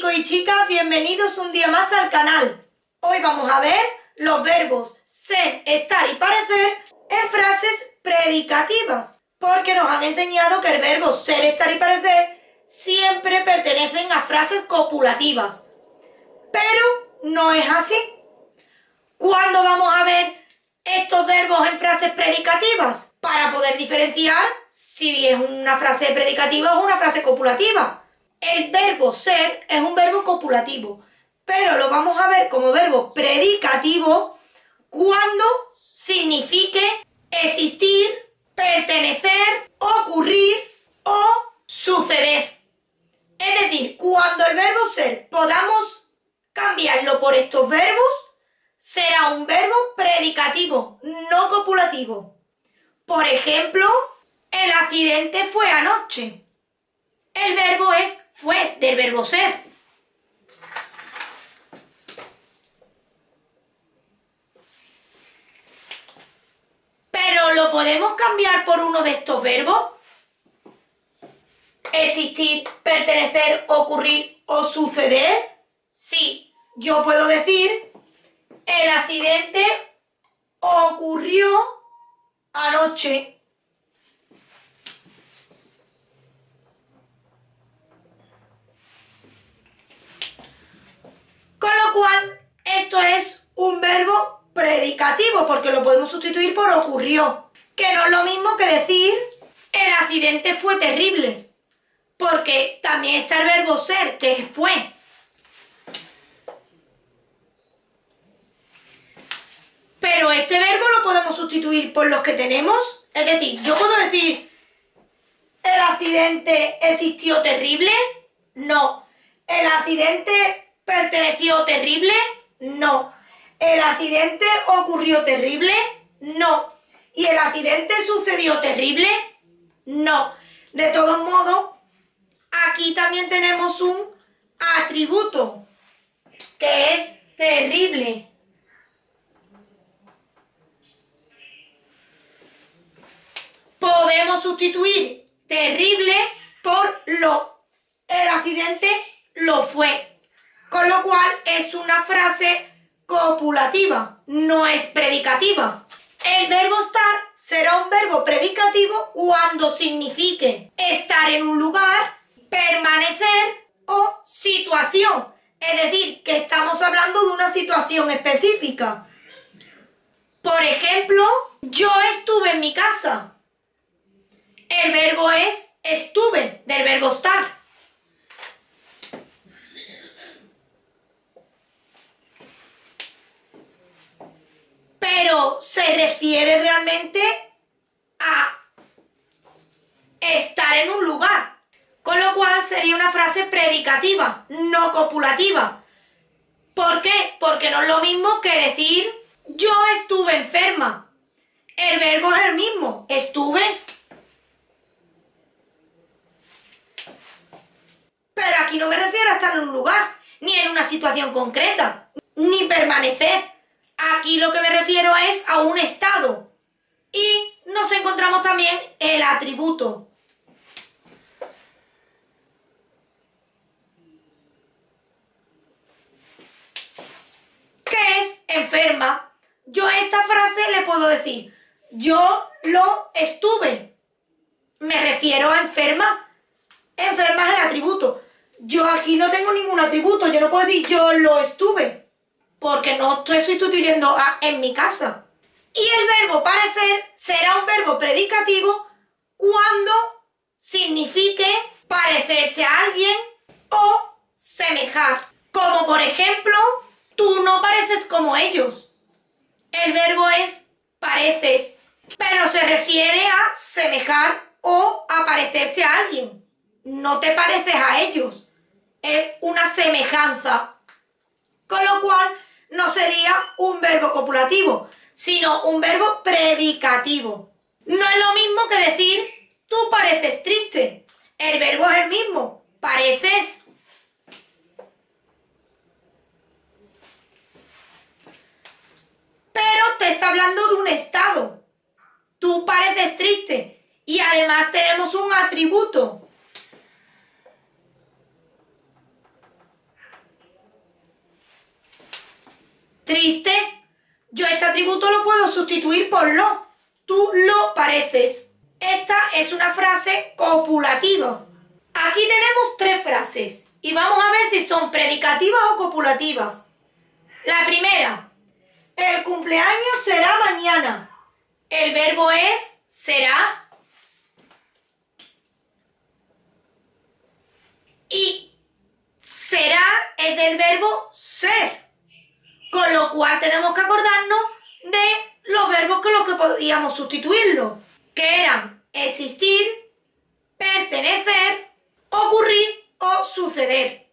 chicos y chicas, bienvenidos un día más al canal. Hoy vamos a ver los verbos ser, estar y parecer en frases predicativas, porque nos han enseñado que el verbo ser, estar y parecer siempre pertenecen a frases copulativas, pero no es así. ¿Cuándo vamos a ver estos verbos en frases predicativas? Para poder diferenciar si es una frase predicativa o una frase copulativa. El verbo ser es un verbo copulativo, pero lo vamos a ver como verbo predicativo cuando signifique existir, pertenecer, ocurrir o suceder. Es decir, cuando el verbo ser podamos cambiarlo por estos verbos, será un verbo predicativo, no copulativo. Por ejemplo, el accidente fue anoche. El verbo es fue, del verbo ser. Pero ¿lo podemos cambiar por uno de estos verbos? Existir, pertenecer, ocurrir o suceder. Sí, yo puedo decir el accidente ocurrió anoche. Con lo cual, esto es un verbo predicativo, porque lo podemos sustituir por ocurrió, que no es lo mismo que decir el accidente fue terrible, porque también está el verbo ser, que es fue. Pero este verbo lo podemos sustituir por los que tenemos, es decir, yo puedo decir ¿el accidente existió terrible? No. ¿El accidente perteneció terrible? No. ¿El accidente ocurrió terrible? No. ¿Y el accidente sucedió terrible? No. De todos modos, aquí también tenemos un atributo, que es terrible. Podemos sustituir terrible por lo. El accidente lo fue. Con lo cual es una frase copulativa, no es predicativa. El verbo estar será un verbo predicativo cuando signifique estar en un lugar, permanecer o situación. Es decir, que estamos hablando de una situación específica. Por ejemplo, yo estuve en mi casa. El verbo es estuve, del verbo estar. Pero se refiere realmente a estar en un lugar. Con lo cual sería una frase predicativa, no copulativa. ¿Por qué? Porque no es lo mismo que decir yo estuve enferma. El verbo es el mismo, estuve. Pero aquí no me refiero a estar en un lugar, ni en una situación concreta, ni permanecer. Aquí lo que me refiero es a un estado. Y nos encontramos también el atributo. ¿Qué es enferma? Yo a esta frase le puedo decir, yo lo estuve. Me refiero a enferma. Enferma es el atributo. Yo aquí no tengo ningún atributo, yo no puedo decir yo lo estuve, porque no estoy sustituyendo a en mi casa. Y el verbo parecer será un verbo predicativo cuando signifique parecerse a alguien o semejar. Como por ejemplo, tú no pareces como ellos. El verbo es pareces, pero se refiere a semejar o a parecerse a alguien. No te pareces a ellos. Es una semejanza. Con lo cual no sería un verbo copulativo, sino un verbo predicativo. No es lo mismo que decir tú pareces triste. El verbo es el mismo, pareces. Pero te está hablando de un estado. Tú pareces triste. Y además tenemos un atributo. podemos sustituir por lo. Tú lo pareces. Esta es una frase copulativa. Aquí tenemos 3 frases y vamos a ver si son predicativas o copulativas. La primera, el cumpleaños será mañana. El verbo es será. Y será es del verbo ser. Con lo cual tenemos que acordarnos de los verbos con los que podíamos sustituirlo, que eran existir, pertenecer, ocurrir o suceder.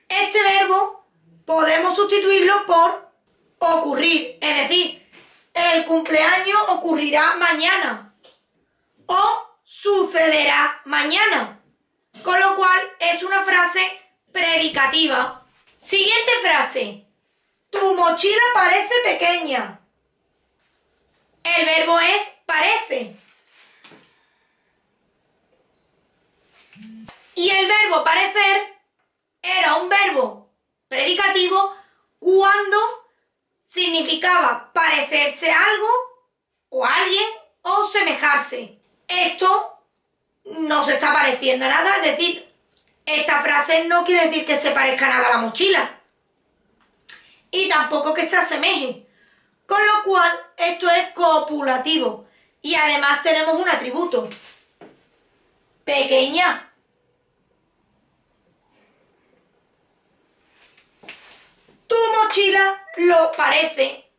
Este verbo podemos sustituirlo por ocurrir, es decir, el cumpleaños ocurrirá mañana o sucederá mañana, con lo cual es una frase predicativa. Siguiente frase. Tu mochila parece pequeña. El verbo es parece. Y el verbo parecer era un verbo predicativo cuando significaba parecerse a algo o a alguien o semejarse. Esto no se está pareciendo a nada, es decir, esta frase no quiere decir que se parezca nada a la mochila. Y tampoco que se asemeje. Con lo cual, esto es copulativo. Y además tenemos un atributo. Pequeña. Tu mochila lo parece.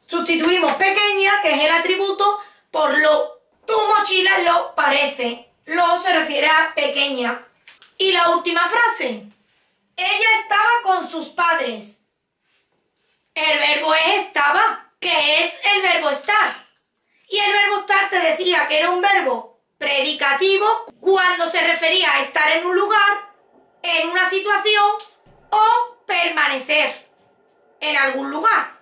Sustituimos pequeña, que es el atributo, por lo. Tu mochila lo parece. Lo se refiere a pequeña. Y la última frase. Ella estaba con sus padres. El verbo es estaba, que es el verbo estar. Y el verbo estar te decía que era un verbo predicativo cuando se refería a estar en un lugar, en una situación o permanecer en algún lugar.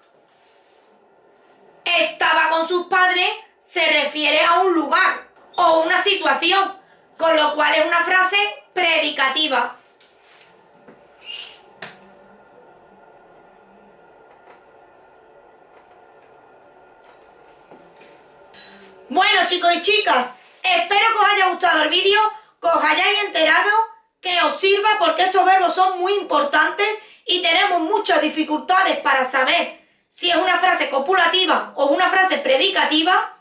Estaba con sus padres se refiere a un lugar o una situación, con lo cual es una frase predicativa. Bueno, chicos y chicas, espero que os haya gustado el vídeo, que os hayáis enterado, que os sirva porque estos verbos son muy importantes y tenemos muchas dificultades para saber si es una frase copulativa o una frase predicativa.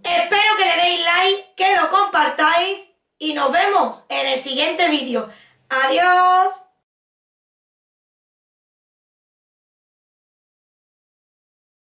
Espero que le deis like, que lo compartáis y nos vemos en el siguiente vídeo. ¡Adiós!